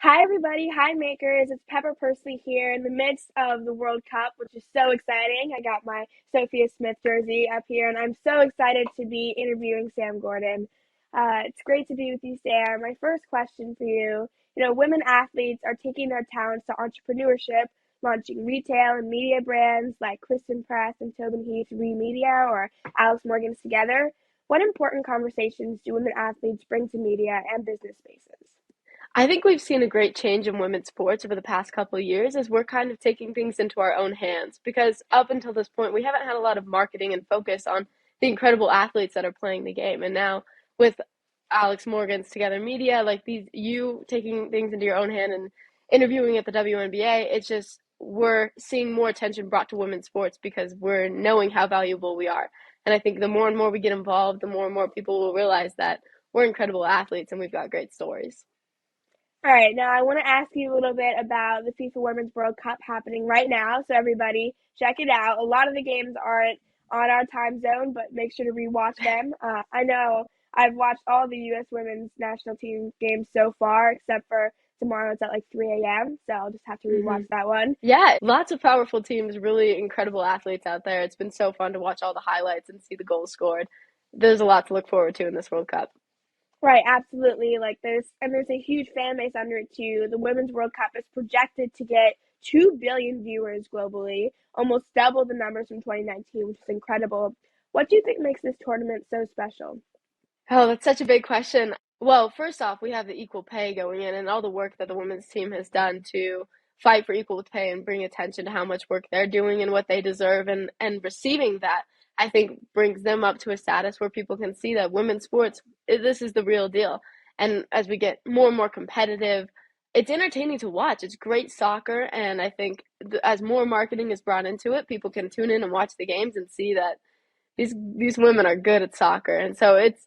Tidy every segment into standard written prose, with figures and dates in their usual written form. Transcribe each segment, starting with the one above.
Hi, everybody. Hi, makers. It's Pepper Persley here in the midst of the World Cup, which is so exciting. I got my Sophia Smith jersey up here, and I'm so excited to be interviewing Sam Gordon. It's great to be with you, Sam. My first question for you, women athletes are taking their talents to entrepreneurship, launching retail and media brands like Kristen Press and Tobin Heath Media or Alex Morgan's Together. What important conversations do women athletes bring to media and business spaces? I think we've seen a great change in women's sports over the past couple of years as we're kind of taking things into our own hands because up until this point we haven't had a lot of marketing and focus on the incredible athletes that are playing the game. And now with Alex Morgan's Together Media, like these you taking things into your own hand and interviewing at the WNBA, it's just we're seeing more attention brought to women's sports because we're knowing how valuable we are. And I think the more and more we get involved, the more and more people will realize that we're incredible athletes and we've got great stories. All right, now I want to ask you a little bit about the FIFA Women's World Cup happening right now. So everybody, check it out. A lot of the games aren't on our time zone, but make sure to rewatch them. I know I've watched all the U.S. Women's National Team games so far, except for tomorrow. It's at like 3 a.m., so I'll just have to rewatch Hmm. that one. Yeah, lots of powerful teams, really incredible athletes out there. It's been so fun to watch all the highlights and see the goals scored. There's a lot to look forward to in this World Cup. Right, absolutely. Like there's a huge fan base under it too. The Women's World Cup is projected to get 2 billion viewers globally, almost double the numbers from 2019, which is incredible. What do you think makes this tournament so special? Oh, that's such a big question. Well, first off, we have the equal pay going in and all the work that the women's team has done to fight for equal pay and bring attention to how much work they're doing and what they deserve and receiving that, I think brings them up to a status where people can see that women's sports, this is the real deal. And as we get more and more competitive, it's entertaining to watch. It's great soccer, and I think as more marketing is brought into it, people can tune in and watch the games and see that these women are good at soccer. And so it's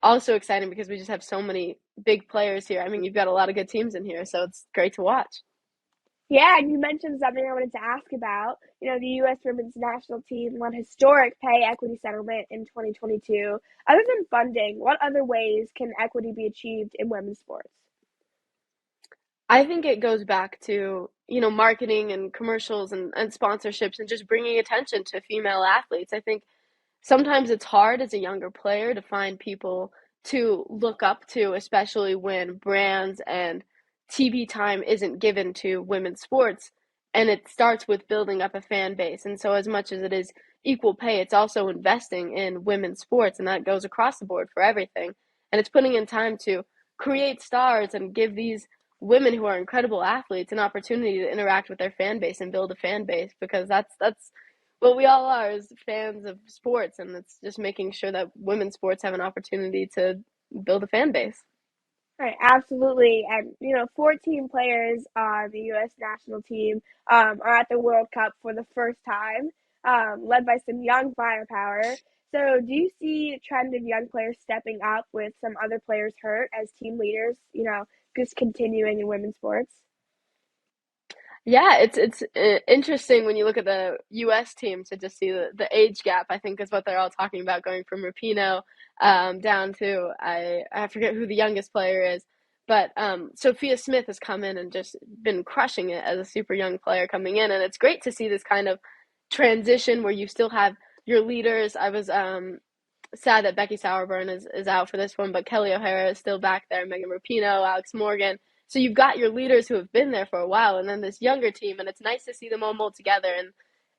also exciting because we just have so many big players here. I mean, you've got a lot of good teams in here, so it's great to watch. Yeah, and you mentioned something I wanted to ask about. The U.S. women's national team won historic pay equity settlement in 2022. Other than funding, what other ways can equity be achieved in women's sports? I think it goes back to, marketing and commercials and sponsorships and just bringing attention to female athletes. I think sometimes it's hard as a younger player to find people to look up to, especially when brands and TV time isn't given to women's sports. And it starts with building up a fan base. And so, as much as it is equal pay, it's also investing in women's sports. And that goes across the board for everything. And it's putting in time to create stars and give these women who are incredible athletes an opportunity to interact with their fan base and build a fan base because that's what we all are as fans of sports, and it's just making sure that women's sports have an opportunity to build a fan base. Right, absolutely. And 14 players on the U.S. national team are at the World Cup for the first time, led by some young firepower. So, do you see a trend of young players stepping up with some other players hurt as team leaders? Just continuing in women's sports. Yeah, it's interesting when you look at the U.S. team to just see the age gap. I think is what they're all talking about, going from Rapinoe down to I forget who the youngest player is, but Sophia Smith has come in and just been crushing it as a super young player coming in, and it's great to see this kind of transition where you still have your leaders. I was sad that Becky Sauerburn is out for this one, but Kelly O'Hara is still back there, Megan Rapinoe, Alex Morgan. So you've got your leaders who have been there for a while, and then this younger team, and it's nice to see them all mold together. And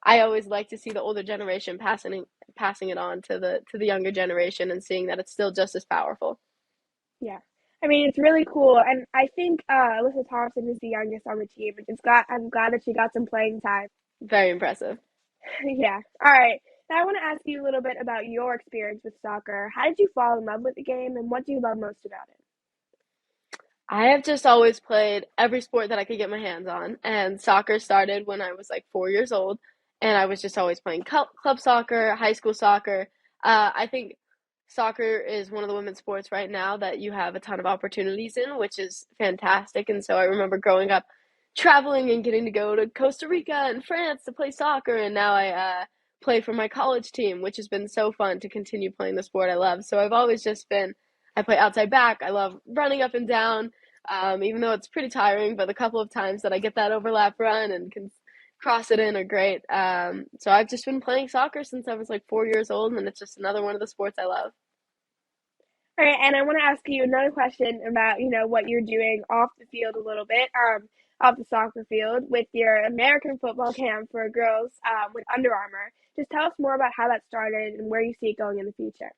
I always like to see the older generation passing it on to the younger generation and seeing that it's still just as powerful. Yeah. I mean, it's really cool. And I think Alyssa Thompson is the youngest on the team. I'm glad that she got some playing time. Very impressive. Yeah. All right. Now I want to ask you a little bit about your experience with soccer. How did you fall in love with the game and what do you love most about it? I have just always played every sport that I could get my hands on, and soccer started when I was like 4 years old, and I was just always playing club soccer, high school soccer. I think soccer is one of the women's sports right now that you have a ton of opportunities in, which is fantastic. And so I remember growing up traveling and getting to go to Costa Rica and France to play soccer, and now I play for my college team, which has been so fun to continue playing the sport I love. So I've always just been I play outside back. I love running up and down. even though it's pretty tiring, but the couple of times that I get that overlap run and can cross it in are great. So I've just been playing soccer since I was like 4 years old, and it's just another one of the sports I love. All right, and I want to ask you another question about, what you're doing off the field a little bit, off the soccer field with your American football camp for girls with Under Armour. Just tell us more about how that started and where you see it going in the future.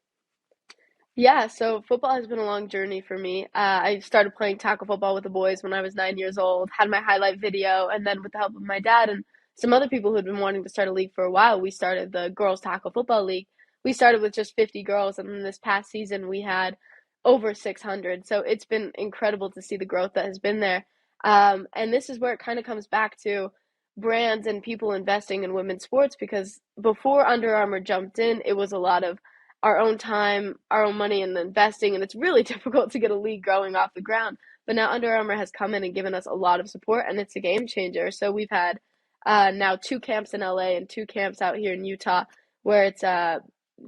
Yeah, so football has been a long journey for me. I started playing tackle football with the boys when I was 9 years old, had my highlight video, and then with the help of my dad and some other people who had been wanting to start a league for a while, we started the Girls Tackle Football League. We started with just 50 girls, and then this past season we had over 600. So it's been incredible to see the growth that has been there. And this is where it kind of comes back to brands and people investing in women's sports because before Under Armour jumped in, it was a lot of our own time, our own money, and investing, and it's really difficult to get a league growing off the ground. But now Under Armour has come in and given us a lot of support, and it's a game changer. So we've had now two camps in LA and two camps out here in Utah, where it's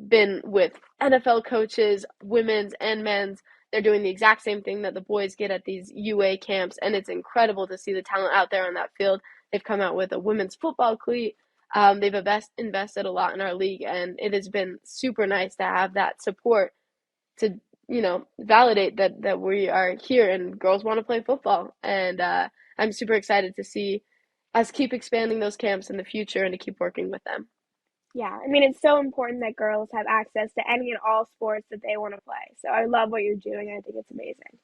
been with NFL coaches, women's and men's. They're doing the exact same thing that the boys get at these U.A. camps, and it's incredible to see the talent out there on that field. They've come out with a women's football cleat. They've invested a lot in our league, and it has been super nice to have that support to, validate that we are here and girls want to play football. And I'm super excited to see us keep expanding those camps in the future and to keep working with them. Yeah, I mean, it's so important that girls have access to any and all sports that they want to play. So I love what you're doing. I think it's amazing.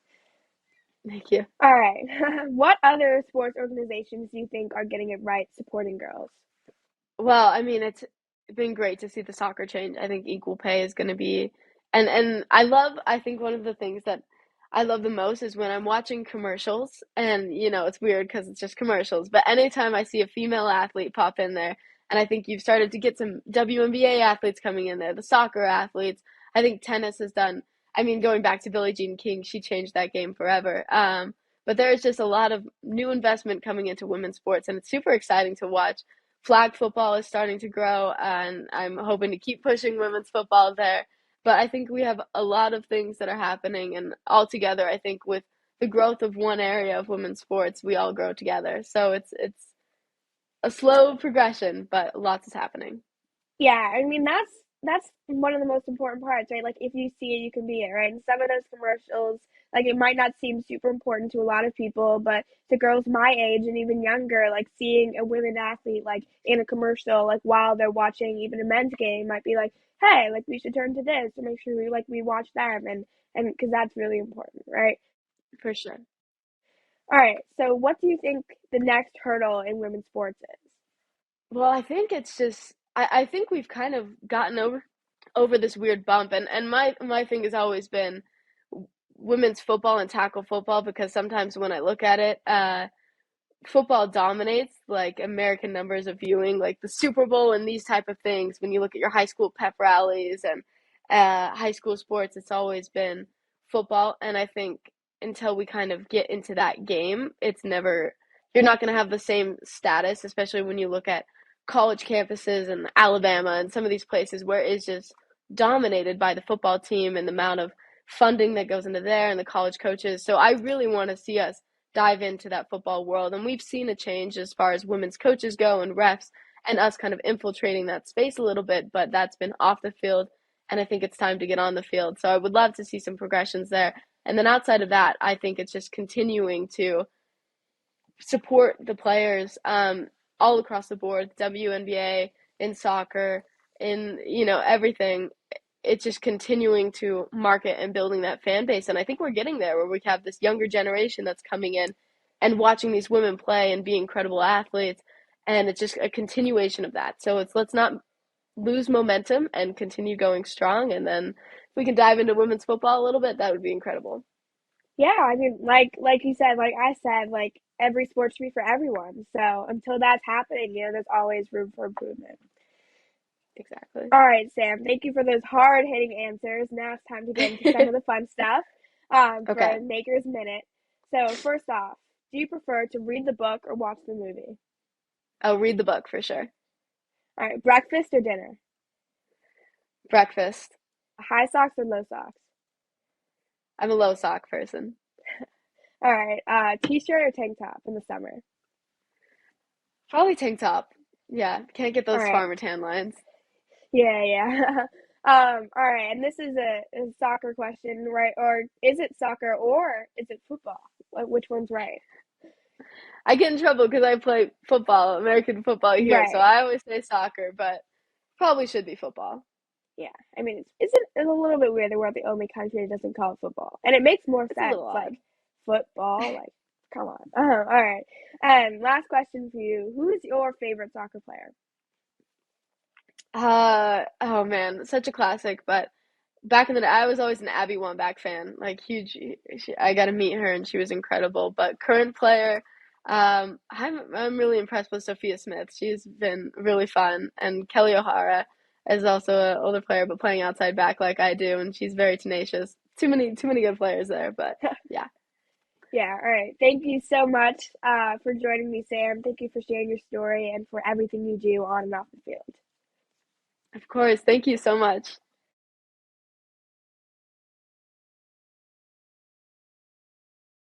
Thank you. All right. What other sports organizations do you think are getting it right supporting girls? Well, I mean, it's been great to see the soccer change. I think equal pay is going to be, and I think one of the things that I love the most is when I'm watching commercials, and it's weird because it's just commercials, but anytime I see a female athlete pop in there, and I think you've started to get some WNBA athletes coming in there, the soccer athletes. I think tennis has done. I mean, going back to Billie Jean King, she changed that game forever. But there is just a lot of new investment coming into women's sports, and it's super exciting to watch. Flag football is starting to grow, and I'm hoping to keep pushing women's football there. But I think we have a lot of things that are happening, and all together, I think with the growth of one area of women's sports, we all grow together. So it's a slow progression, but lots is happening. Yeah, I mean that's one of the most important parts, right? Like if you see it, you can be it, right? And some of those commercials, like it might not seem super important to a lot of people, but to girls my age and even younger, like seeing a women athlete like in a commercial, like while they're watching even a men's game, might be like, hey, like we should turn to this to make sure we watch them and because that's really important, right? For sure. All right. So what do you think the next hurdle in women's sports is? Well, I think it's just I think we've kind of gotten over this weird bump, and my thing has always been women's football and tackle football because sometimes when I look at it, football dominates like American numbers of viewing, like the Super Bowl and these type of things. When you look at your high school pep rallies and high school sports, it's always been football. And I think until we kind of get into that game, it's never you're not going to have the same status, especially when you look at college campuses and Alabama and some of these places where it's just dominated by the football team and the amount of funding that goes into there and the college coaches. So I really want to see us dive into that football world. And we've seen a change as far as women's coaches go and refs and us kind of infiltrating that space a little bit, but that's been off the field. And I think it's time to get on the field. So I would love to see some progressions there. And then outside of that, I think it's just continuing to support the players all across the board, WNBA, in soccer, in everything. It's just continuing to market and building that fan base, and I think we're getting there where we have this younger generation that's coming in and watching these women play and be incredible athletes, and it's just a continuation of that. So let's not lose momentum and continue going strong, and then if we can dive into women's football a little bit, that would be incredible. Yeah, I mean, like you said, like I said, like every sport should be for everyone. So until that's happening, there's always room for improvement. Exactly. All right, Sam, thank you for those hard hitting answers. Now it's time to get into some of the fun stuff for Okay, Maker's Minute. So, first off, do you prefer to read the book or watch the movie? I'll read the book for sure. All right, breakfast or dinner? Breakfast. High socks or low socks? I'm a low sock person. All right. T-shirt or tank top in the summer? Probably tank top. Yeah, can't get All those right. farmer tan lines. Yeah, yeah. All right. And this is a soccer question, right? Or is it soccer or is it football? Which one's right? I get in trouble because I play football, American football here, so Right. I always say soccer, but probably should be football. Yeah. I mean, it's a little bit weird that we're the only country that doesn't call it football, and it makes more It's a sense. little Like odd. football, like come on. All right. Last question for you: who is your favorite soccer player? Oh man, such a classic. But back in the day, I was always an Abby Wambach fan. Like huge. I got to meet her, and she was incredible. But current player, I'm really impressed with Sophia Smith. She's been really fun, and Kelly O'Hara is also an older player, but playing outside back like I do, and she's very tenacious. Too many good players there, but yeah. Yeah. All right. Thank you so much for joining me, Sam. Thank you for sharing your story and for everything you do on and off the field. Of course. Thank you so much.